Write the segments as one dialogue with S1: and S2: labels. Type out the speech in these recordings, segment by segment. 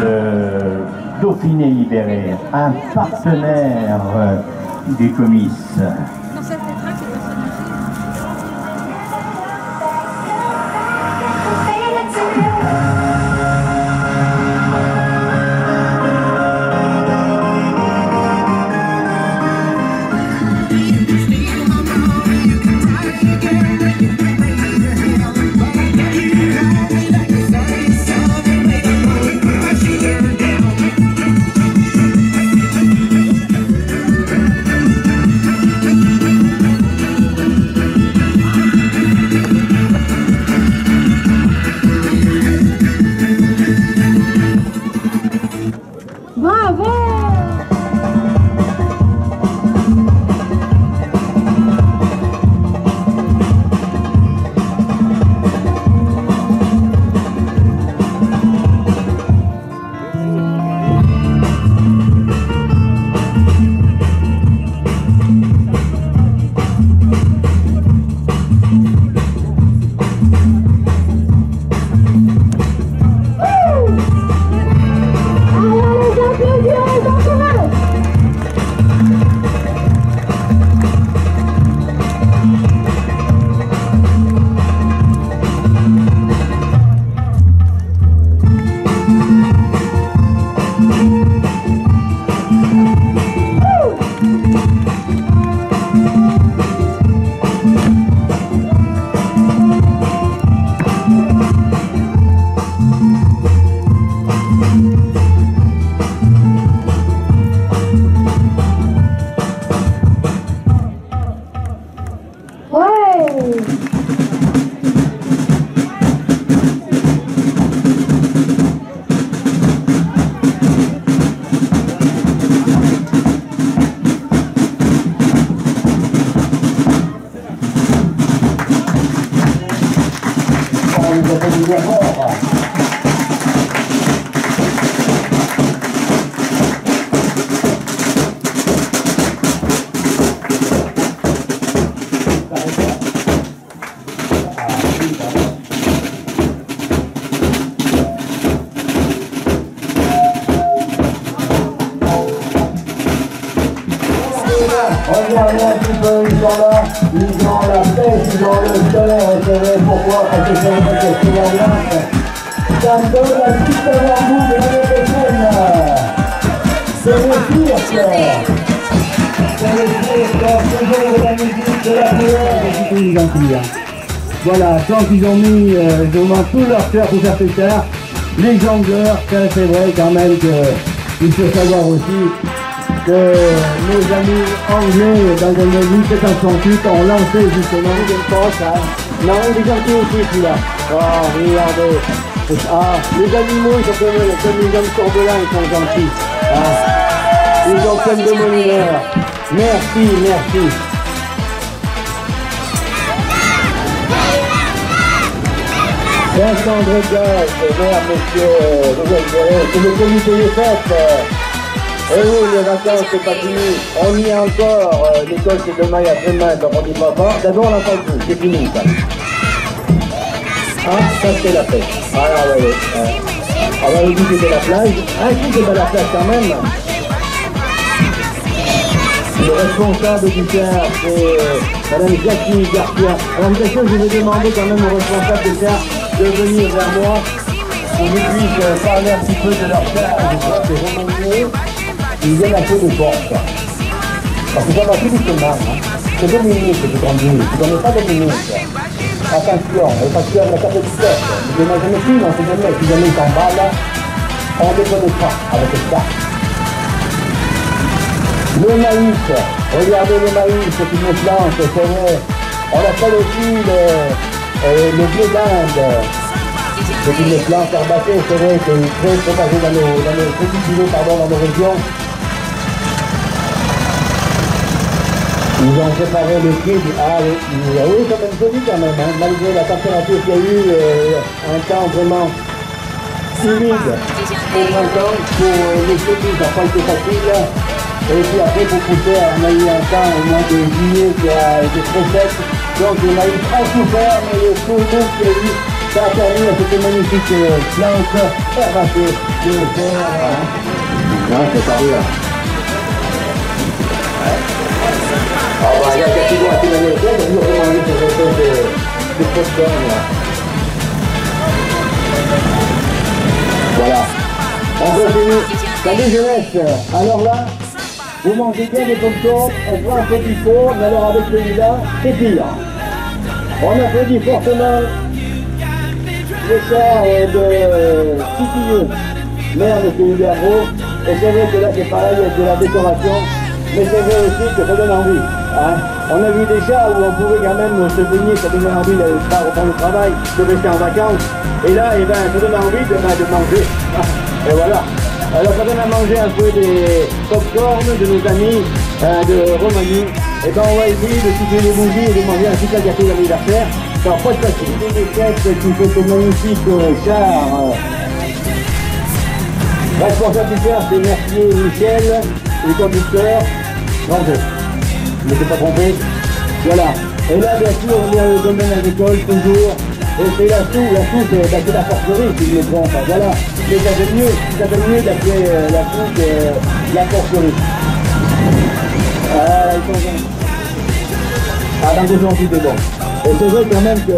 S1: Le Dauphiné libéré, un partenaire du comice.
S2: Regardez un petit peu, ils sont là, ils ont la pêche, ils ont le soleil, vous savez pourquoi? Parce que c'est un peu de l'ambiance. Ça me donne un petit avant-goût de l'année prochaine. C'est le cirque. C'est le cirque, toujours de la musique, de la couleur, et tout les gentils. Voilà, tant qu'ils ont mis vraiment tout leur cœur pour faire ça, les jongleurs, c'est vrai quand même qu'il faut savoir aussi que nos amis anglais dans le 1768 ont lancé justement une poche. Non, il est gentil aussi celui-là. Oh, regardez. Ah, les animaux, ils sont comme les hommes corbelins, ils sont gentils. Ah, ils ont plein de bonne humeur. Merci, merci. Vincent Dregas, vers monsieur c'est le comité des fêtes. Et oui, les vacances, c'est pas fini. On y est encore. L'école, c'est demain et après-demain, donc on dit pas fort. D'abord, on n'a pas le coup. C'est fini, ça. Ah, ça, c'est la fête. Ah, ouais, ouais. On va vous dire que c'était la plage. Ah, si, c'est pas la plage quand même. Le responsable du CER, c'est Madame Jackie Garcia. Alors, bien sûr, je vais demander quand même au responsable du CER de venir vers moi pour que je puisse parler un petit peu de leur CER. Je crois que c'est Romagné. Ils viennent un peu de force. Parce que ça va tout doucement. C'est Dominique que tu conduis. Tu ne connais pas Dominique. Attention, parce que la carte du peuple, je n'ai jamais plus, on ne sait jamais. Si jamais ils s'emballent, on ne les connaît pas avec ça. Le maïs, regardez le maïs, c'est une plante, c'est vrai. On appelle aussi le blé d'Inde. C'est une plante herbacée, c'est vrai, qui est très propagée dans nos cultivés, dans nos régions. Ils ont préparé le pied du... Ah oui, c'est même joli quand même, hein, malgré la température qu'il y a eu, un temps vraiment humide au printemps, pour les semis, ça n'a pas été facile. Et puis après, pour pousser, on a eu un temps au mois de juillet qui a été très sec. Donc le maïs a souffert, mais le tout qu'il y a eu, Ça a permis à cette magnifique plante herbacée de faire... Non, c'est pas bien. Ah bah, il y a quelques jours à Témanier, il y a toujours demandé cette espèce de popcorn là. Voilà. On continue. Salut jeunesse. Alors là, vous mangez bien des popcorn, on prend un petit four, mais alors avec celui-là, c'est pire. On applaudit fortement le char de Titilleux, maire de Hubert-Gros. Et c'est vrai que là c'est pareil avec de la décoration, mais c'est vrai aussi que ça donne envie. Hein. On a vu des chars où on pouvait quand même se baigner, ça donnait envie d'aller reprendre le travail, de rester en vacances. Et là, eh ben, ça donne envie de manger. Et voilà. Alors ça donne à manger un peu des pop-corn de nos amis de Romagny. Et ben on va essayer de couper les bougies et de manger un petit gâteau d'anniversaire. Ça va pas être facile. Des fêtes qui fait ce magnifique char. Responsable du char, c'est Mercier Michel, le conducteur. Non, je ne m'étais pas trompé. Voilà. Et là, bien sûr, on est dans le domaine agricole, toujours. Et c'est la toux c'est la porcerie, si je me trompe. Voilà. Mais ça fait mieux d'appeler la toux que la porcerie. Dans deux ans, tout est bon. Et c'est vrai quand même que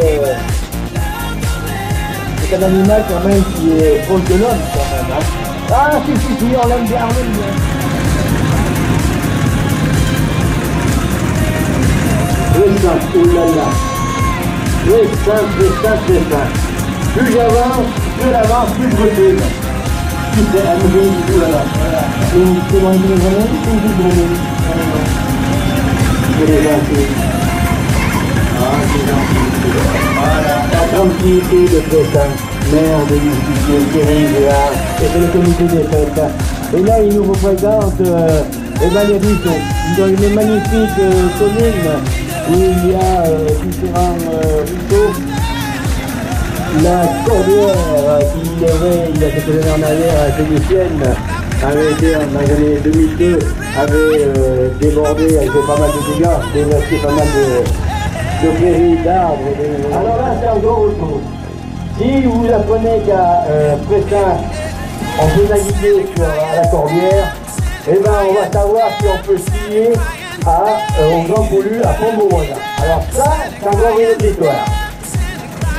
S2: c'est un animal quand même qui est proche de l'homme quand même. Hein. Ah si, on l'aime bien, Très simple, oulala. Très simple. Plus j'avance, plus j'avance, plus je recule. C'est un nouveau, oulala. C'est mon idée de grenouille, c'est une idée de grenouille. C'est gentil. Ah, c'est gentil. Voilà. La tranquillité de Tressin, maire de l'Institut Thierry Gérard, et c'est le comité des fêtes. Et là, il nous représente les ruisseaux. Dans une magnifique commune où il y a différents ruisseaux. La Corbière, qui il y a quelques années en arrière, vénitienne, avait été, dans les années 2002, avait débordé, avait fait pas mal de dégâts, dévasté pas mal de prairies, d'arbres. Alors là, c'est encore autre chose. Si vous apprenez qu'à Pressin, on peut naviguer à la Corbière, eh ben on va savoir si on peut skier au Grand Poulu à Pont-Beauvoisin. Alors ça, c'est encore une autre histoire.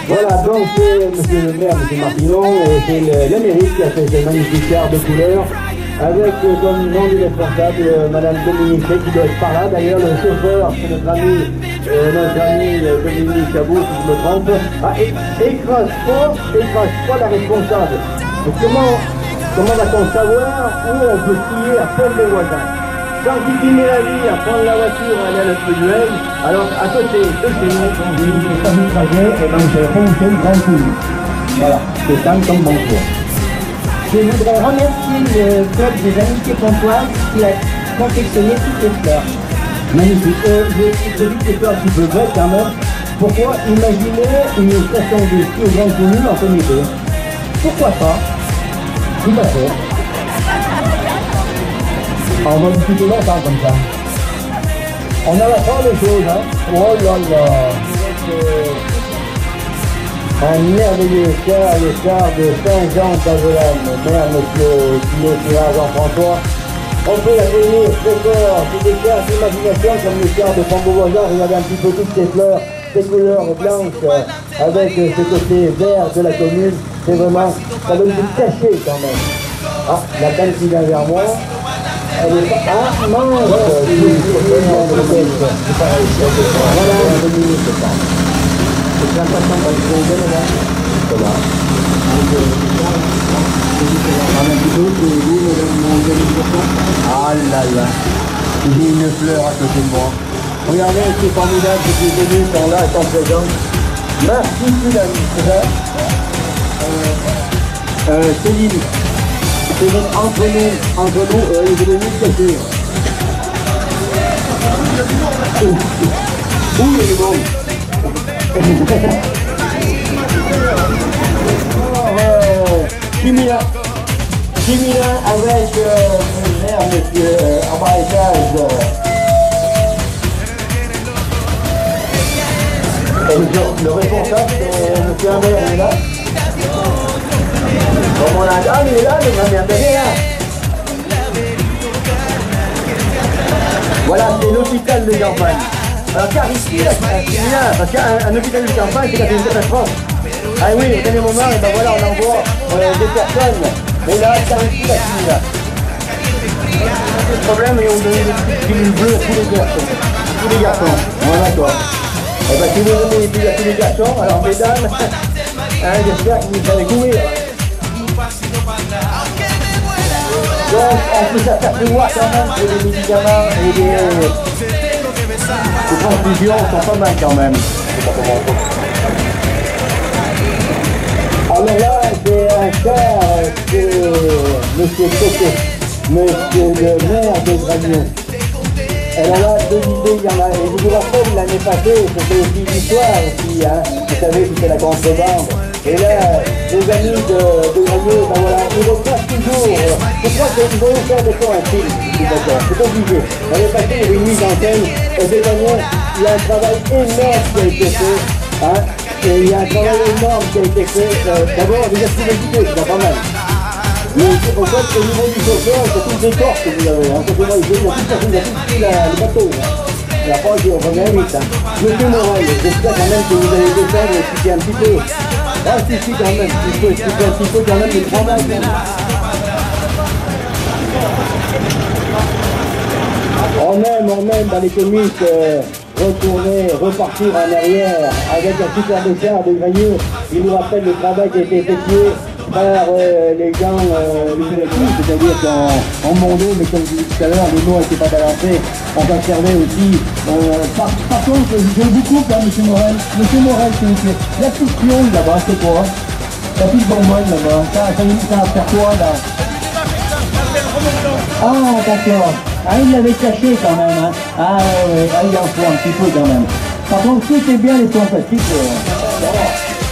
S2: Voilà, donc c'est monsieur le maire, monsieur Martinon, et c'est l'Amérique qui a fait ce magnifique char de couleur, avec comme nom du responsable, madame Dominique Fay, qui doit être par là. D'ailleurs, le chauffeur, c'est notre ami Dominique Chabot, si je me trompe. Ah, écrase pas la responsable. Donc comment va-t-on savoir où on peut skier à Pont-Beauvoisin? Sans quitter la vie, à prendre la voiture, à aller à l'autre duel, alors à côté de chez nous, on dit que ça vous trajet, et donc j'ai remonté le Grand Poulu. Voilà, c'est ça comme bonjour.
S3: Je voudrais remercier le club des amitiés pontoises qui a confectionné toutes les fleurs.
S2: Magnifique. J'ai vu que c'était un petit peu bête quand même. Pourquoi imaginer une station de ski au Grand Poulu en plein été? Pourquoi pas? Tout à fait. On va discuter longtemps comme ça. On a la part des choses, hein. Oh là là. Un merveilleux char, le char de Saint-Jean d'Avelane, maire monsieur Guillaume Jean-François. On peut l'accueillir très fort, c'est des chars d'imagination comme le char de Pont-Beauvoisin. Regardez un petit peu toutes ces fleurs, ces couleurs blanches, avec ce côté vert de la commune. C'est vraiment, ça donne du cachet quand même. Ah, la dame qui vient vers moi. Elle est pas... Ah, mince! C'est pareil, voilà, c'est ça. C'est l'impression qu'on est bien là. Voilà. Ah là là. J'ai une fleur à côté de moi. Regardez, c'est formidable, toutes les élus sont là, sont présents. Merci, Fulani, c'est ça? Céline, entre nous, il est venu se cacher. Où il est bon? Chimia avec le maire, monsieur en maréchage. Le responsable, c'est monsieur Humbert, il est là. Bon, mon âme, il est là, le grand Humbert, là. Voilà, c'est l'hôpital de campagne. Alors car ici, là, c'est bien, parce qu'un hôpital de campagne, c'est quand c'est une catastrophe. Ah oui, au dernier moment, et ben voilà, on envoie des personnes. Et là, ça ici, là, fini là. Le problème, ils ont donné des pilules bleues à tous les garçons. Tous les garçons, voilà quoi. Et ben si vous donnez des pilules à tous les garçons, alors mesdames, j'espère que vous allez courir. Donc, on peut s'apercevoir quand même que les médicaments et les transfusions sont pas mal quand même. Alors là, j'ai un cas de monsieur Coco, monsieur le maire de Gragnon. Alors là, deux idées, il y en a. Et je vous rappelle, l'année passée, c'était aussi l'histoire aussi, hein. Vous savez, c'était la contrebande. Et là, les amis de Gragnon, ben voilà, ils repassent toujours. Je crois qu'ils vont nous faire des fois un film, c'est obligé. L'année passée, il y avait une mise en scène. Et de Gragnon, il y a un travail énorme qui a été fait, hein. Et il y a un travail énorme qui a été fait. D'abord, des activités, c'est pas mal. Mais en fait, au niveau du chauffeur, c'est tout le décor que vous avez. Hein. Il a tout pris le bateau. La France, on va bien vite. Hein. Monsieur Morel, j'espère quand même que vous allez descendre et expliquer un petit peu. Ah, si, quand même. Il faut expliquer un petit peu quand même le travail. On aime dans les comics retourner, repartir en arrière avec un super dessin de Gragnon. Il nous rappelle le travail qui a été effectué par les gens c'est-à-dire qu'en Mondot, mais comme je disais tout à l'heure, les mots n'étaient pas balancés, on conservait aussi. Par contre, je vous coupe là, monsieur Morel. Monsieur Morel, s'il vous plaît. La question là-bas, c'est quoi? La petite bonbonne là-bas, ça va faire quoi là? Ah, d'accord. Ah, il l'avait caché quand même, hein. Ah, ouais, il en faut un petit peu quand même. Par contre, si c'est bien les sympathiques,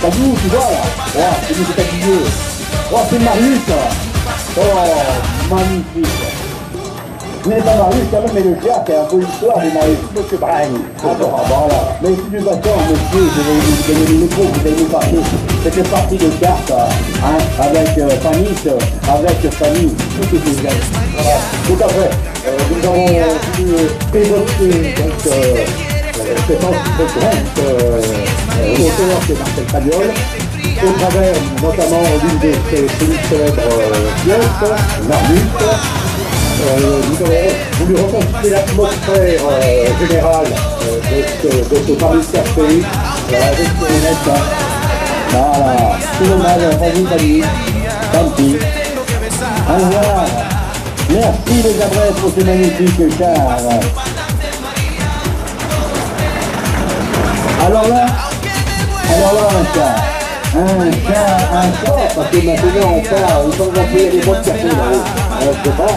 S2: t'as vu, tu vois là? Ouais, c'est du fatigué. Oh, c'est Marius, ça. Oh, magnifique. Ce n'est pas Marius quand même, mais le chat, c'est un peu l'histoire de Marius. Monsieur Brain. Ah bon, voilà. Mais si tu vas monsieur, je vais vous donner le micro, vous allez nous parler. C'était partie de cartes, hein, avec Fanny, tout est déjà. Voilà, tout à fait. Nous avons évoqué donc cette entreprise, l'auteur c'est Marcel Pagnol, au travers notamment d'une de ses plus célèbres pièces, Marius. Nous avons voulu reconstituer l'atmosphère générale de ce Paris Café avec les lettres. Voilà, c'est dommage, vas-y, tant pis. Au revoir. Merci les adresses pour ces magnifiques chars. Alors là, un char, parce que maintenant on part, ils sont appelés les bonnes personnes là-haut. Je sais pas.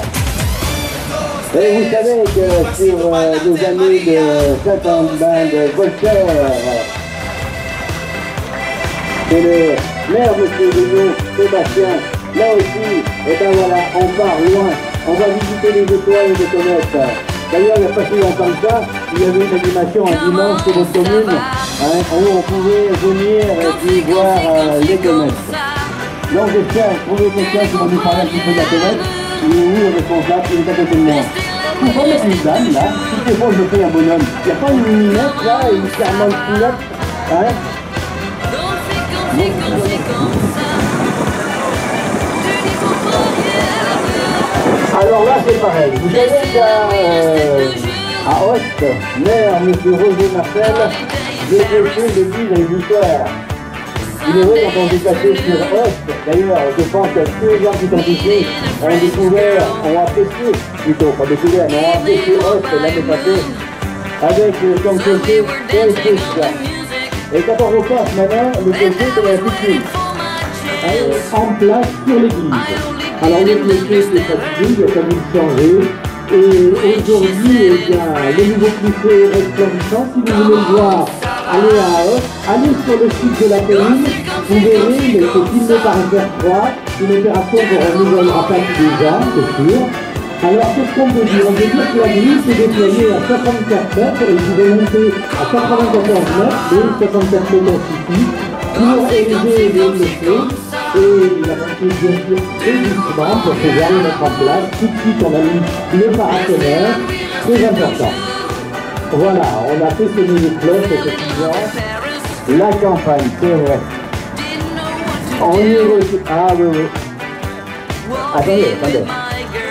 S2: Et vous savez que sur nos amis de Saint-Antoine de Voltaire, c'est le maire monsieur Vignon, Sébastien, là aussi, et ben voilà, on part loin, on va visiter les étoiles et les comètes. D'ailleurs, il n'y a pas si longtemps que ça, il y avait une animation un dimanche sur notre commune, hein, où on pouvait venir et puis voir les comètes. Donc j'espère trouver quelqu'un qui va nous parler un petit peu de la comète. Il est où le responsable? Il est à côté de moi. Pourquoi mettre une dame là? Toutes les fois je fais un bonhomme. Il n'y a pas une minette là, une charmante poulette, hein? Alors là c'est pareil. Vous savez qu'à Host, maire M. Roger Marcel, j'ai fait le guide et du soir. Il est vrai quand on est passé sur Host, d'ailleurs je pense que tous les gens qui sont ici ont découvert, ont apprécié, plutôt pas découvert, mais ont apprécié Host l'année passée, avec comme côté Paul Christ. Et quand on repasse maintenant, le côté de la piscine, en place sur l'église. Alors le côté est fatigué, il a fallu le changer. Et aujourd'hui, eh bien, le nouveau cliché resplendissant, si vous voulez le voir, allez à Host, allez sur le site de la commune, vous verrez, mais c'est filmé par Vertrois, une opération qu'on renouvellera pas déjà, c'est sûr. Alors qu'est-ce qu'on peut dire? On peut dire que la grille s'est déployée à 64 mètres et vous pouvez monter à 94 mètres et 64 mètres suffit. pour élever les fruits et il a pris des instruments pour pouvoir les mettre en place. Tout de suite, on a mis le paratonnerre, très important. Voilà, on a fait sonner les cloches, effectivement. La campagne, c'est vrai. On y retrouve. Ah oui, oui. Attendez.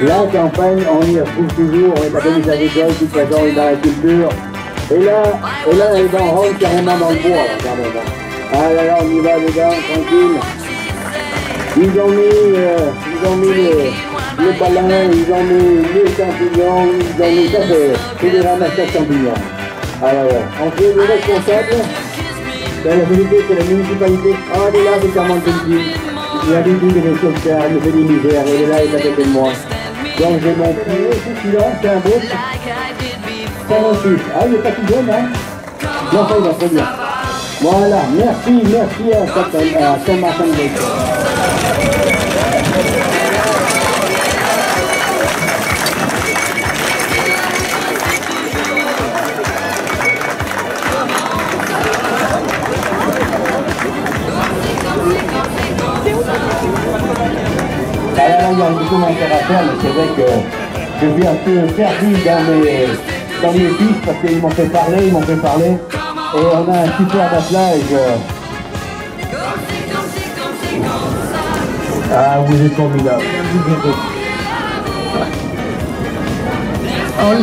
S2: La campagne, on y retrouve toujours. On est à Denis agricole, toute façon, on est dans la culture. Et là, elle va en rentre carrément dans le bois, là, quand même. Ah là là, on y va dedans, tranquille. Ils ont mis le ballon, ils ont mis les champignons, ils ont mis ça, c'est des ramassages champignons. Ah là là, on fait le responsable. C'est la vérité, c'est la municipalité. Ah, elle est là, c'est Carmen Petit. Il a dit des choses faire, elle me fait des misères, elle est là, elle est à côté de moi. Donc j'ai mon prix, tout celui-là, c'est un beau. 46. Ah, il n'est pas tout bon, hein? Non, ça, il va très bien. Voilà, merci à Saint-Martin-de-Brésil. Alors, il y a beaucoup d'intérêt à faire, mais c'est vrai que je suis un peu perdu dans mes pistes parce qu'ils m'ont fait parler, et on a un super attelage. Ah, vous êtes formidable.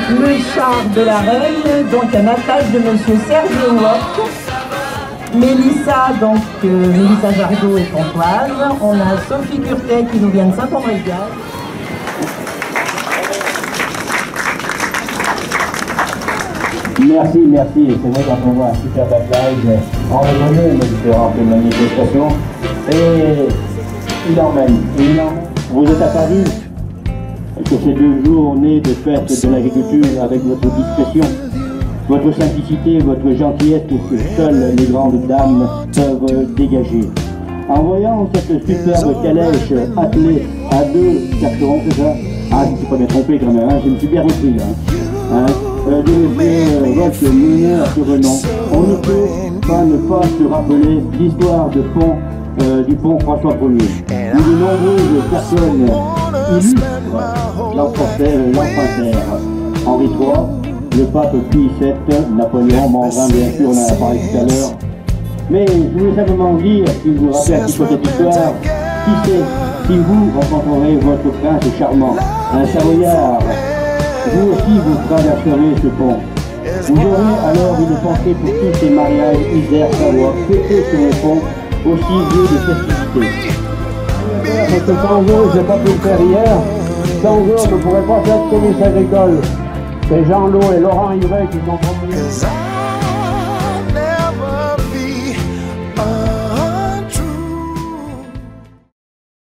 S3: Le char de la reine, donc un attelage de monsieur Serge Watt. Mélissa, donc Mélissa Jargot et Pontoise. On a Sophie Curtet qui nous vient de Saint-André-Gaz.
S1: Merci. C'est vrai quand on voit un super attelage en renommée, mais différentes manifestations. Et il emmène. Vous êtes à Paris sur ces 2 journées de fête de l'agriculture avec votre discrétion, votre simplicité, votre gentillesse que seules les grandes dames peuvent dégager. En voyant cette superbe calèche attelée à 2 cartons, c'est ça? Ah, je ne suis pas bien trompé quand même, hein, je me suis bien repris. De monsieur Wolf mener à ce renom. On ne peut pas ne pas se rappeler l'histoire du pont François Ier, où de nombreuses personnes illustrent l'emprunteur, Henri III, le pape Pie VII, Napoléon, Mandrin, bien sûr, on en a parlé tout à l'heure. Mais je voulais simplement dire, si vous vous rappelez un petit peu cette histoire, qui sait, si vous rencontrerez votre prince charmant, un Savoyard, vous aussi vous traverserez ce pont. Vous aurez alors une pensée pour tous ces mariages Isère-Savoie, fêtés sur le pont, aussi lieu de festivité. Parce que sans eux, je n'ai pas pu le faire hier, sans eux, on ne pourrait pas faire de commissaire agricole. C'est Jean Lot et Laurent Yvet qui sont promenés.